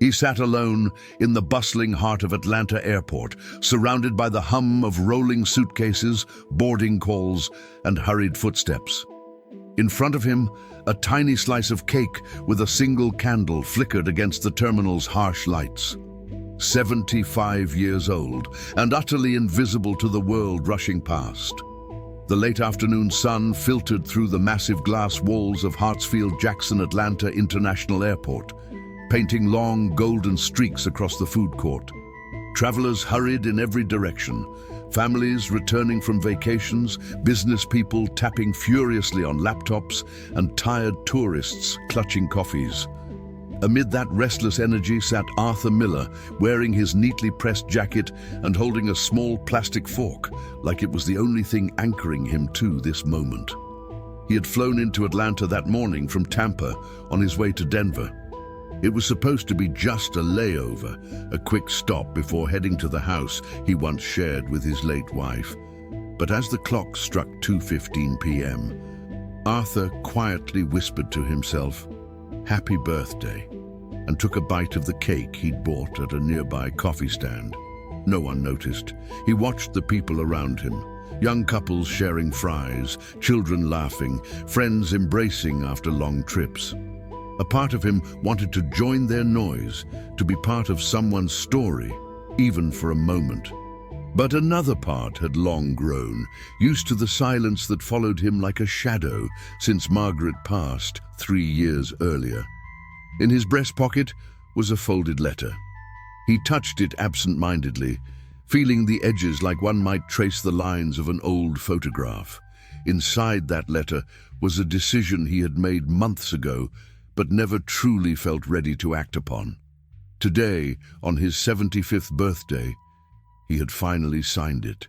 He sat alone in the bustling heart of Atlanta Airport, surrounded by the hum of rolling suitcases, boarding calls, and hurried footsteps. In front of him, a tiny slice of cake with a single candle flickered against the terminal's harsh lights. 75 years old and utterly invisible to the world rushing past. The late afternoon sun filtered through the massive glass walls of Hartsfield-Jackson Atlanta International Airport, painting long golden streaks across the food court. Travelers hurried in every direction, families returning from vacations, business people tapping furiously on laptops, and tired tourists clutching coffees. Amid that restless energy sat Arthur Miller, wearing his neatly pressed jacket and holding a small plastic fork, like it was the only thing anchoring him to this moment. He had flown into Atlanta that morning from Tampa on his way to Denver. It was supposed to be just a layover, a quick stop before heading to the house he once shared with his late wife. But as the clock struck 2:15 p.m., Arthur quietly whispered to himself, "Happy birthday," and took a bite of the cake he'd bought at a nearby coffee stand. No one noticed. He watched the people around him, young couples sharing fries, children laughing, friends embracing after long trips. A part of him wanted to join their noise, to be part of someone's story, even for a moment. But another part had long grown, used to the silence that followed him like a shadow since Margaret passed 3 years earlier. In his breast pocket was a folded letter. He touched it absent-mindedly, feeling the edges like one might trace the lines of an old photograph. Inside that letter was a decision he had made months ago, but never truly felt ready to act upon. Today, on his 75th birthday, he had finally signed it.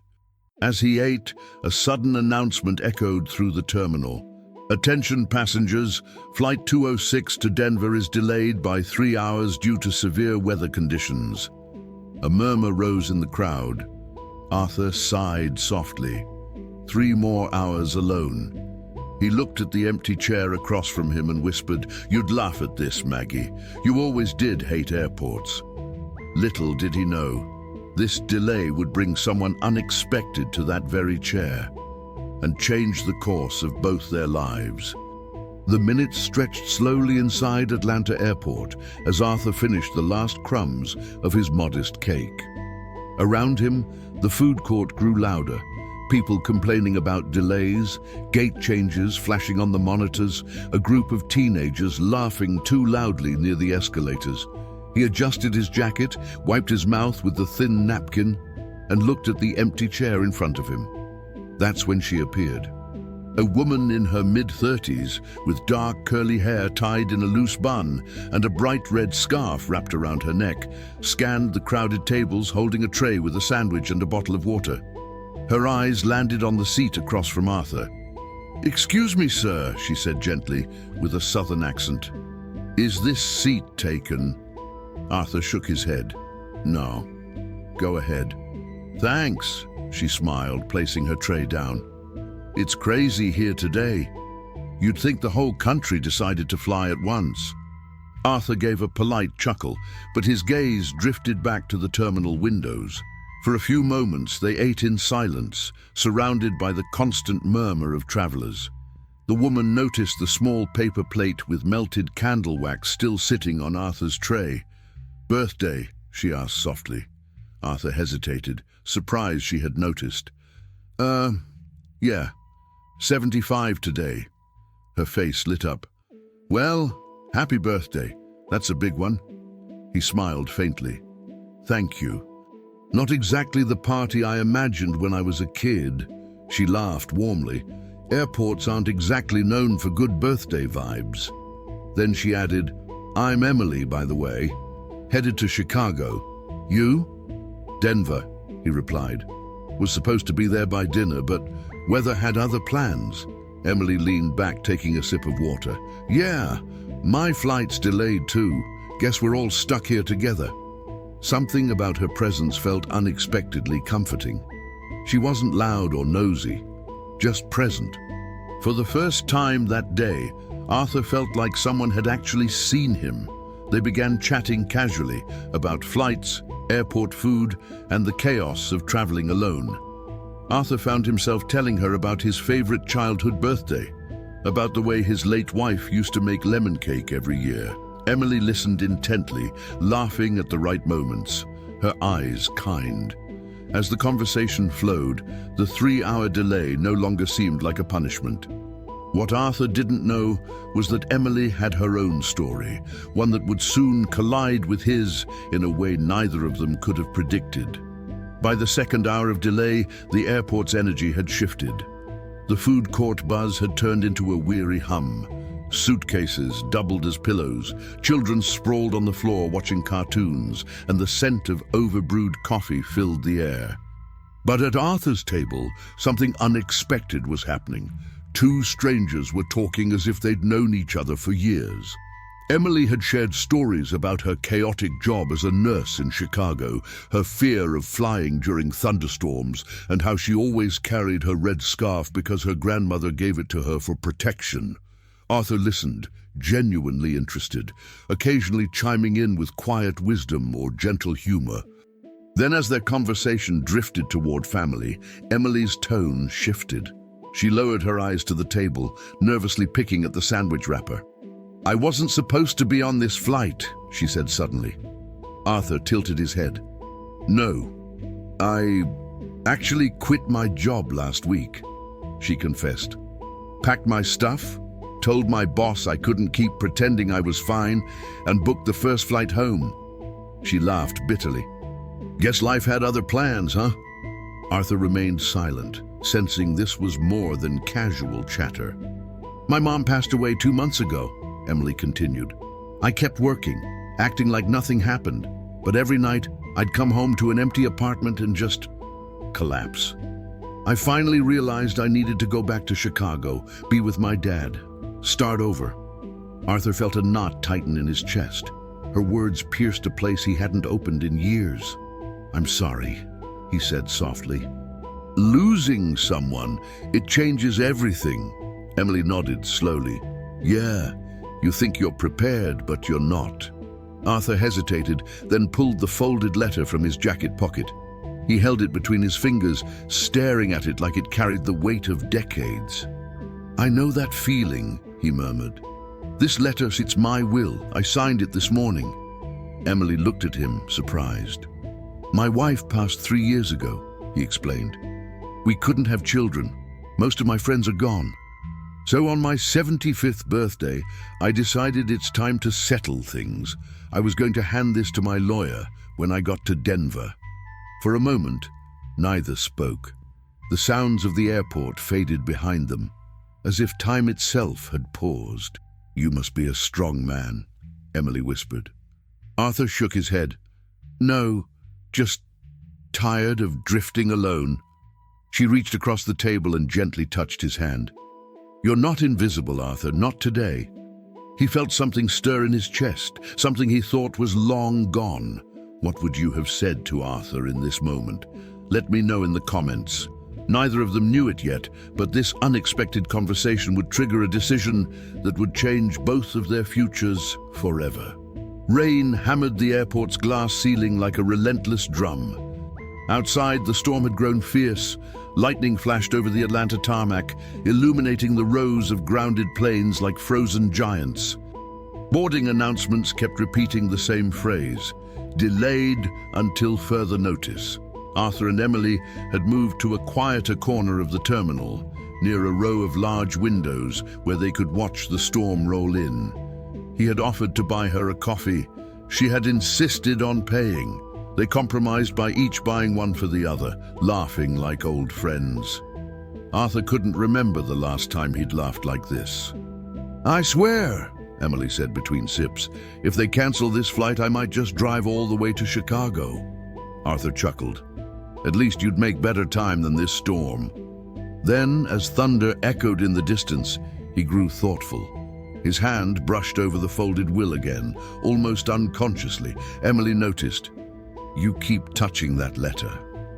As he ate, a sudden announcement echoed through the terminal. "Attention passengers, Flight 206 to Denver is delayed by 3 hours due to severe weather conditions." A murmur rose in the crowd. Arthur sighed softly. 3 more hours alone. He looked at the empty chair across from him and whispered, "You'd laugh at this, Maggie. You always did hate airports." Little did he know, this delay would bring someone unexpected to that very chair and change the course of both their lives. The minutes stretched slowly inside Atlanta Airport as Arthur finished the last crumbs of his modest cake. Around him, the food court grew louder. People complaining about delays, gate changes flashing on the monitors, a group of teenagers laughing too loudly near the escalators. He adjusted his jacket, wiped his mouth with the thin napkin, and looked at the empty chair in front of him. That's when she appeared. A woman in her mid-30s, with dark curly hair tied in a loose bun and a bright red scarf wrapped around her neck, scanned the crowded tables holding a tray with a sandwich and a bottle of water. Her eyes landed on the seat across from Arthur. "Excuse me, sir," she said gently, with a southern accent. "Is this seat taken?" Arthur shook his head. "No. Go ahead." "Thanks," she smiled, placing her tray down. "It's crazy here today. You'd think the whole country decided to fly at once." Arthur gave a polite chuckle, but his gaze drifted back to the terminal windows. For a few moments they ate in silence, surrounded by the constant murmur of travelers. The woman noticed the small paper plate with melted candle wax still sitting on Arthur's tray. "Birthday?" she asked softly. Arthur hesitated, surprised she had noticed. Yeah, 75 today." Her face lit up. "Well, happy birthday. That's a big one." He smiled faintly. "Thank you. Not exactly the party I imagined when I was a kid." She laughed warmly. "Airports aren't exactly known for good birthday vibes." Then she added, "I'm Emily, by the way. Headed to Chicago. You?" "Denver," he replied. "Was supposed to be there by dinner, but weather had other plans." Emily leaned back, taking a sip of water. "Yeah, my flight's delayed too. Guess we're all stuck here together." Something about her presence felt unexpectedly comforting. She wasn't loud or nosy, just present. For the first time that day, Arthur felt like someone had actually seen him, They began chatting casually about flights, airport food, and the chaos of traveling alone. Arthur found himself telling her about his favorite childhood birthday, about the way his late wife used to make lemon cake every year. Emily listened intently, laughing at the right moments, her eyes kind. As the conversation flowed, the 3-hour delay no longer seemed like a punishment. What Arthur didn't know was that Emily had her own story, one that would soon collide with his in a way neither of them could have predicted. By the second hour of delay, the airport's energy had shifted. The food court buzz had turned into a weary hum. Suitcases doubled as pillows, children sprawled on the floor watching cartoons, and the scent of overbrewed coffee filled the air. But at Arthur's table, something unexpected was happening. Two strangers were talking as if they'd known each other for years. Emily had shared stories about her chaotic job as a nurse in Chicago, her fear of flying during thunderstorms, and how she always carried her red scarf because her grandmother gave it to her for protection. Arthur listened, genuinely interested, occasionally chiming in with quiet wisdom or gentle humor. Then, as their conversation drifted toward family, Emily's tone shifted. She lowered her eyes to the table, nervously picking at the sandwich wrapper. "I wasn't supposed to be on this flight," she said suddenly. Arthur tilted his head. "No, I actually quit my job last week," she confessed. "Packed my stuff, told my boss I couldn't keep pretending I was fine, and booked the first flight home." She laughed bitterly. "Guess life had other plans, huh?" Arthur remained silent, sensing this was more than casual chatter. "My mom passed away 2 months ago," Emily continued. "I kept working, acting like nothing happened, but every night I'd come home to an empty apartment and just collapse. I finally realized I needed to go back to Chicago, be with my dad, start over." Arthur felt a knot tighten in his chest. Her words pierced a place he hadn't opened in years. "I'm sorry," he said softly. "Losing someone, it changes everything." Emily nodded slowly. "Yeah, you think you're prepared, but you're not." Arthur hesitated, then pulled the folded letter from his jacket pocket. He held it between his fingers, staring at it like it carried the weight of decades. "I know that feeling," he murmured. "This letter, it's my will. I signed it this morning." Emily looked at him, surprised. "My wife passed 3 years ago," he explained. "We couldn't have children. Most of my friends are gone. So on my 75th birthday, I decided it's time to settle things. I was going to hand this to my lawyer when I got to Denver." For a moment, neither spoke. The sounds of the airport faded behind them, as if time itself had paused. "You must be a strong man," Emily whispered. Arthur shook his head. "No, just tired of drifting alone." She reached across the table and gently touched his hand. "You're not invisible, Arthur, not today." He felt something stir in his chest, something he thought was long gone. What would you have said to Arthur in this moment? Let me know in the comments. Neither of them knew it yet, but this unexpected conversation would trigger a decision that would change both of their futures forever. Rain hammered the airport's glass ceiling like a relentless drum. Outside, the storm had grown fierce. Lightning flashed over the Atlanta tarmac, illuminating the rows of grounded planes like frozen giants. Boarding announcements kept repeating the same phrase: delayed until further notice. Arthur and Emily had moved to a quieter corner of the terminal, near a row of large windows where they could watch the storm roll in. He had offered to buy her a coffee. She had insisted on paying. They compromised by each buying one for the other, laughing like old friends. Arthur couldn't remember the last time he'd laughed like this. "I swear," Emily said between sips, "if they cancel this flight, I might just drive all the way to Chicago." Arthur chuckled. "At least you'd make better time than this storm." Then, as thunder echoed in the distance, he grew thoughtful. His hand brushed over the folded will again, almost unconsciously. Emily noticed. "You keep touching that letter,"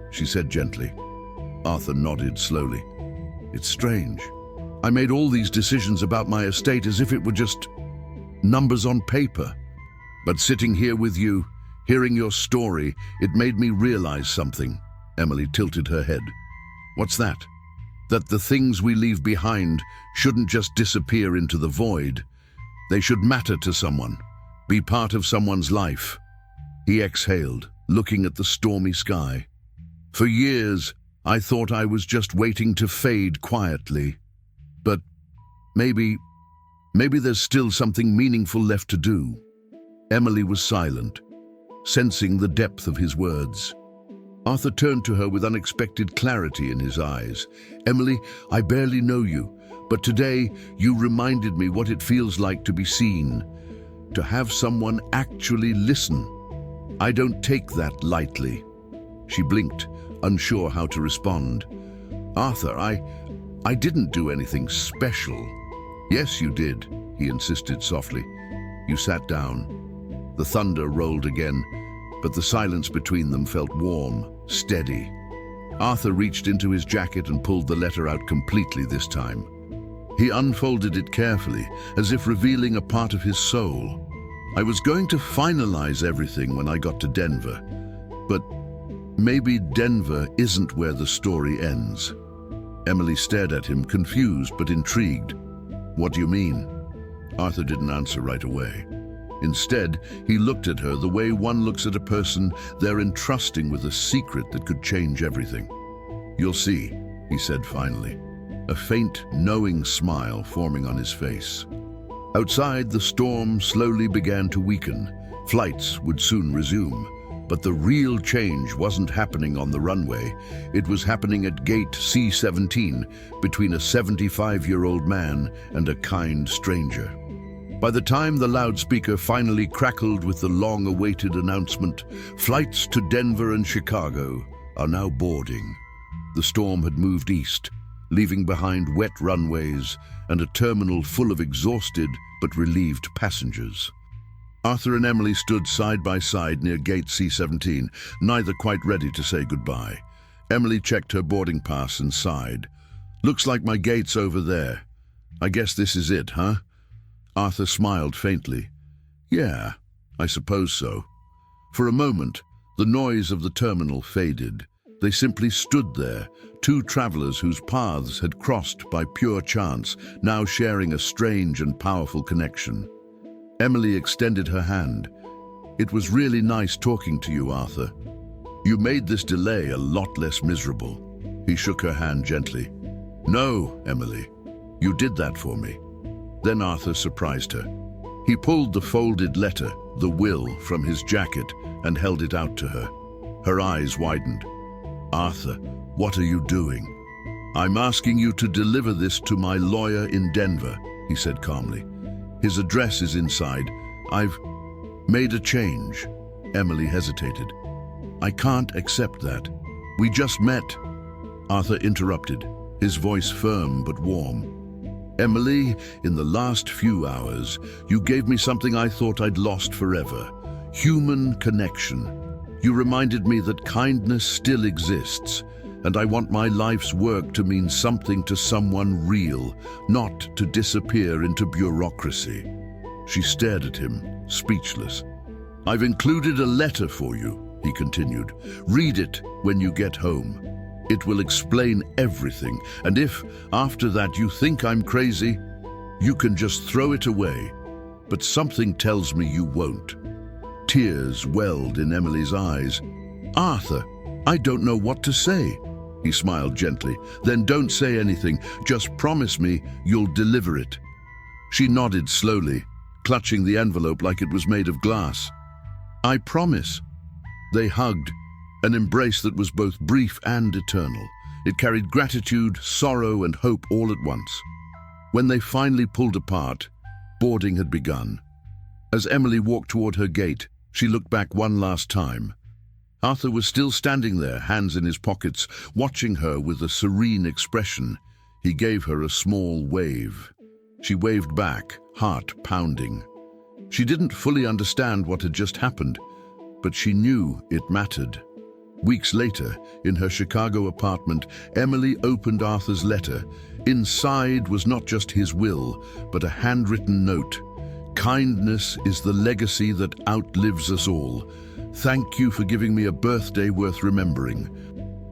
she said gently. Arthur nodded slowly. "It's strange. I made all these decisions about my estate as if it were just numbers on paper. But sitting here with you, hearing your story, it made me realize something. Emily tilted her head. What's that? That the things we leave behind shouldn't just disappear into the void. They should matter to someone, be part of someone's life. He exhaled, looking at the stormy sky. For years, I thought I was just waiting to fade quietly. But maybe there's still something meaningful left to do. Emily was silent, sensing the depth of his words. Arthur turned to her with unexpected clarity in his eyes. Emily, I barely know you, but today you reminded me what it feels like to be seen, to have someone actually listen. I don't take that lightly. She blinked, unsure how to respond. Arthur, I didn't do anything special. Yes, you did, he insisted softly. You sat down. The thunder rolled again, but the silence between them felt warm, steady. Arthur reached into his jacket and pulled the letter out completely this time. He unfolded it carefully, as if revealing a part of his soul. I was going to finalize everything when I got to Denver, but maybe Denver isn't where the story ends. Emily stared at him, confused but intrigued. What do you mean? Arthur didn't answer right away. Instead, he looked at her the way one looks at a person they're entrusting with a secret that could change everything. You'll see, he said finally, a faint, knowing smile forming on his face. Outside, the storm slowly began to weaken. Flights would soon resume, but the real change wasn't happening on the runway. It was happening at gate C-17 between a 75-year-old man and a kind stranger. By the time the loudspeaker finally crackled with the long-awaited announcement, flights to Denver and Chicago are now boarding. The storm had moved east, leaving behind wet runways and a terminal full of exhausted but relieved passengers. Arthur and Emily stood side by side near gate C-17, neither quite ready to say goodbye. Emily checked her boarding pass and sighed. Looks like my gate's over there. I guess this is it, huh? Arthur smiled faintly. Yeah, I suppose so. For a moment, the noise of the terminal faded. They simply stood there, two travelers whose paths had crossed by pure chance, now sharing a strange and powerful connection. Emily extended her hand. It was really nice talking to you, Arthur. You made this delay a lot less miserable. He shook her hand gently. No, Emily, you did that for me. Then Arthur surprised her. He pulled the folded letter, the will, from his jacket and held it out to her. Her eyes widened. Arthur, what are you doing? I'm asking you to deliver this to my lawyer in Denver, he said calmly. His address is inside. I've made a change. Emily hesitated. I can't accept that. We just met. Arthur interrupted, his voice firm but warm. Emily, in the last few hours, you gave me something I thought I'd lost forever. Human connection. You reminded me that kindness still exists, and I want my life's work to mean something to someone real, not to disappear into bureaucracy. She stared at him, speechless. I've included a letter for you, he continued. Read it when you get home. It will explain everything, and if, after that, you think I'm crazy, you can just throw it away. But something tells me you won't. Tears welled in Emily's eyes. Arthur, I don't know what to say. He smiled gently. Then don't say anything. Just promise me you'll deliver it. She nodded slowly, clutching the envelope like it was made of glass. I promise. They hugged, an embrace that was both brief and eternal. It carried gratitude, sorrow, and hope all at once. When they finally pulled apart, boarding had begun. As Emily walked toward her gate, she looked back one last time. Arthur was still standing there, hands in his pockets, watching her with a serene expression. He gave her a small wave. She waved back, heart pounding. She didn't fully understand what had just happened, but she knew it mattered. Weeks later, in her Chicago apartment, Emily opened Arthur's letter. Inside was not just his will, but a handwritten note. Kindness is the legacy that outlives us all. Thank you for giving me a birthday worth remembering.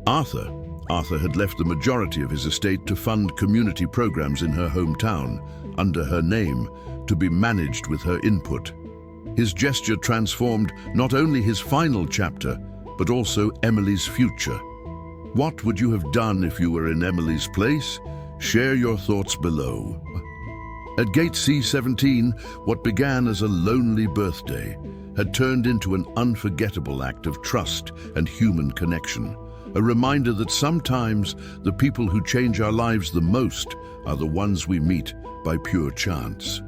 Arthur had left the majority of his estate to fund community programs in her hometown, under her name, to be managed with her input. His gesture transformed not only his final chapter, but also Emily's future. What would you have done if you were in Emily's place? Share your thoughts below. At gate C17, what began as a lonely birthday had turned into an unforgettable act of trust and human connection. A reminder that sometimes the people who change our lives the most are the ones we meet by pure chance.